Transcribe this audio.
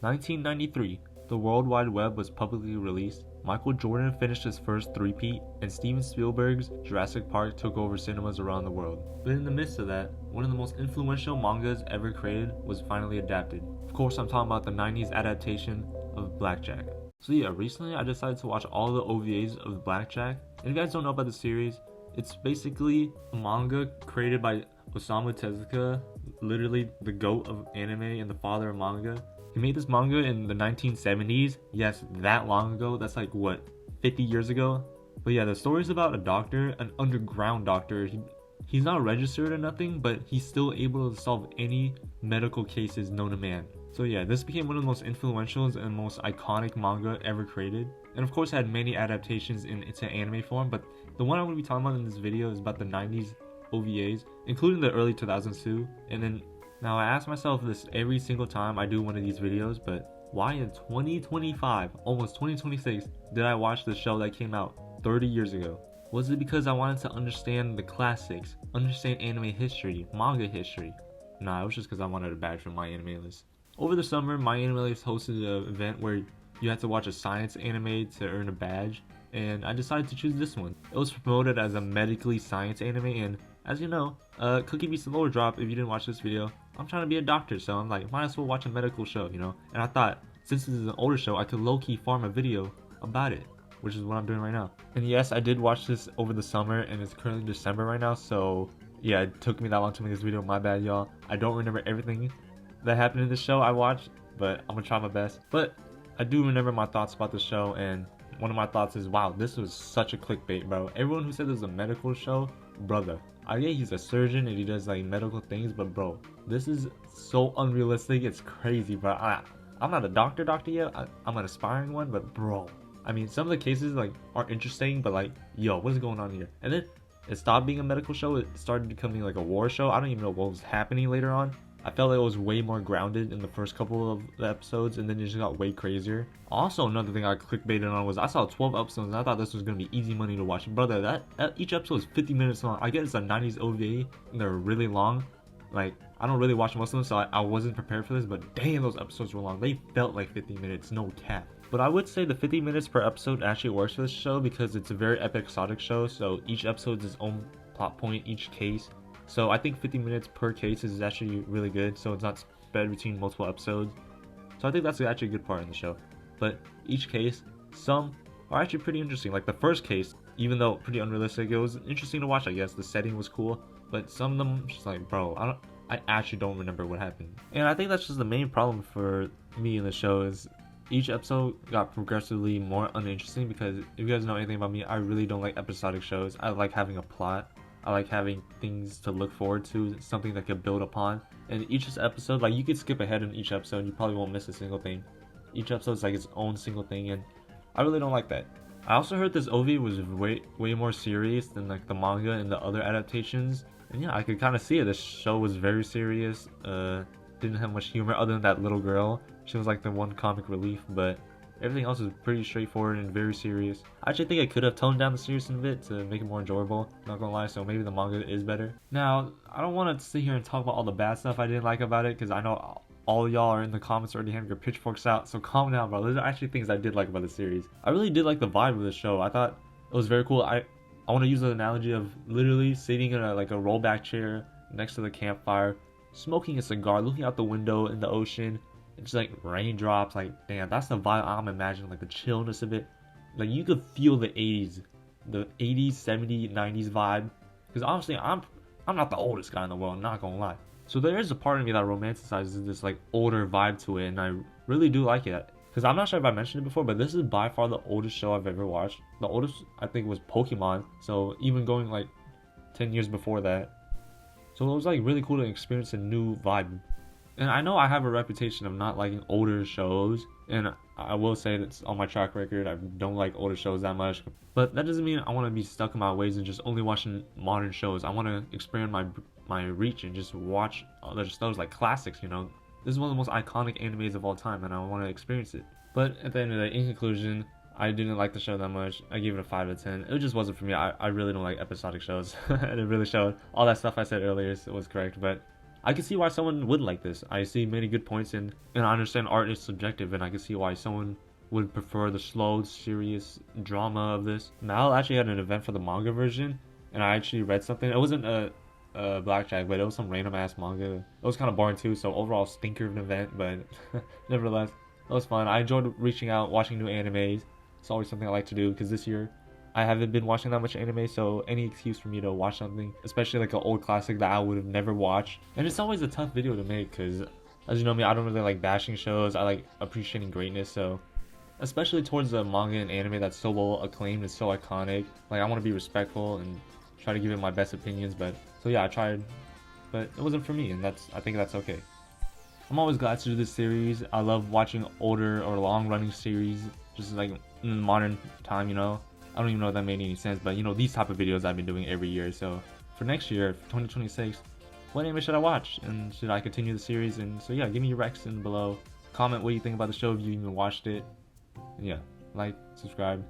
1993, the World Wide Web was publicly released, Michael Jordan finished his first three-peat, and Steven Spielberg's Jurassic Park took over cinemas around the world. But in the midst of that, one of the most influential mangas ever created was finally adapted. Of course, I'm talking about the 90s adaptation of Black Jack. So yeah, recently I decided to watch all the OVAs of Black Jack. And if you guys don't know about the series, it's basically a manga created by Osamu Tezuka, literally the GOAT of anime and the father of manga. He made this manga in the 1970s. Yes, that long ago. That's like, what, 50 years ago? But yeah, the story's about a doctor, an underground doctor. He's not registered or nothing, but he's still able to solve any medical cases known to man. So yeah, this became one of the most influential and most iconic manga ever created. And of course, it had many adaptations into anime form, but the one I'm going to be talking about in this video is about the 90s OVAs, including the early 2000s too. And then, now I ask myself this every single time I do one of these videos, but why in 2025, almost 2026, did I watch the show that came out 30 years ago? Was it because I wanted to understand the classics, understand anime history, manga history? Nah, it was just because I wanted a badge from My Anime List. Over the summer, My Anime List hosted an event where you had to watch a science anime to earn a badge, and I decided to choose this one. It was promoted as a medically science anime, and as you know, Cookie Beats the Lower Drop, if you didn't watch this video, I'm trying to be a doctor, so I'm like, might as well watch a medical show, you know? And I thought, since this is an older show, I could low-key farm a video about it, which is what I'm doing right now. And yes, I did watch this over the summer, and it's currently December right now, so yeah, it took me that long to make this video, my bad, y'all. I don't remember everything that happened in this show I watched, but I'm gonna try my best. But I do remember my thoughts about the show, and one of my thoughts is, wow, this was such a clickbait, bro. Everyone who said this was a medical show, brother, I get he's a surgeon and he does like medical things, but bro, this is so unrealistic, it's crazy, bro. I'm not a doctor yet, I'm an aspiring one, but bro, I mean, some of the cases like are interesting, but like, yo, what is going on here? And then it stopped being a medical show, it started becoming like a war show. I don't even know what was happening later on. I felt like it was way more grounded in the first couple of the episodes, and then it just got way crazier. Also, another thing I clickbaited on was I saw 12 episodes and I thought this was going to be easy money to watch. Brother, that each episode is 50 minutes long. I get it's a 90s OVA and they're really long. Like, I don't really watch most of them, so I wasn't prepared for this, but damn, those episodes were long. They felt like 50 minutes, no cap. But I would say the 50 minutes per episode actually works for this show because it's a very episodic show, so each episode is its own plot point, each case. So I think 50 minutes per case is actually really good, so it's not spread between multiple episodes. So I think that's actually a good part in the show. But each case, some are actually pretty interesting. Like the first case, even though pretty unrealistic, it was interesting to watch, I guess. The setting was cool, but some of them just like, bro, I actually don't remember what happened. And I think that's just the main problem for me in the show is each episode got progressively more uninteresting because if you guys know anything about me, I really don't like episodic shows. I like having a plot. I like having things to look forward to, something that could build upon. And each episode, like you could skip ahead in each episode, you probably won't miss a single thing. Each episode is like its own single thing, and I really don't like that. I also heard this OVA was way more serious than like the manga and the other adaptations. And yeah, I could kind of see it. This show was very serious. Didn't have much humor other than that little girl. She was like the one comic relief, but everything else is pretty straightforward and very serious. I actually think I could have toned down the seriousness a bit to make it more enjoyable, not gonna lie, so maybe the manga is better. Now, I don't want to sit here and talk about all the bad stuff I didn't like about it, because I know all y'all are in the comments already having your pitchforks out, so calm down, bro. There's actually things I did like about the series. I really did like the vibe of the show. I thought it was very cool. I want to use the analogy of literally sitting in a rollback chair next to the campfire, smoking a cigar, looking out the window in the ocean, it's like raindrops, like damn, that's the vibe I'm imagining, like the chillness of it. Like you could feel the 80s, 70s, 90s vibe. Because honestly, I'm not the oldest guy in the world, not gonna lie. So there is a part of me that romanticizes this like older vibe to it, and I really do like it. Because I'm not sure if I mentioned it before, but this is by far the oldest show I've ever watched. The oldest I think was Pokemon, so even going like 10 years before that. So it was like really cool to experience a new vibe. And I know I have a reputation of not liking older shows, and I will say that's on my track record. I don't like older shows that much, but that doesn't mean I want to be stuck in my ways and just only watching modern shows. I want to expand my reach and just watch other shows like classics, you know. This is one of the most iconic animes of all time, and I want to experience it. But at the end of the day, in conclusion, I didn't like the show that much. I gave it a 5 out of 10. It just wasn't for me. I really don't like episodic shows. And it really showed. All that stuff I said earlier was correct, but I can see why someone would like this. I see many good points and I understand art is subjective, and I can see why someone would prefer the slow, serious drama of this. Mal actually had an event for the manga version, and I actually read something. It wasn't a blackjack, but it was some random ass manga. It was kind of boring too, so overall stinker of an event, but nevertheless, it was fun. I enjoyed reaching out, watching new animes. It's always something I like to do because this year I haven't been watching that much anime, so any excuse for me to watch something, especially like an old classic that I would have never watched. And it's always a tough video to make because, as you know me, I don't really like bashing shows. I like appreciating greatness, so especially towards the manga and anime that's so well acclaimed and so iconic. Like, I want to be respectful and try to give it my best opinions, but so yeah, I tried, but it wasn't for me, and I think that's okay. I'm always glad to do this series. I love watching older or long-running series, just like in modern time, you know. I don't even know if that made any sense, but you know, these type of videos I've been doing every year. So for next year, 2026, what anime should I watch? And should I continue the series? And so yeah, give me your recs in below. Comment what you think about the show if you even watched it. And yeah, like, subscribe.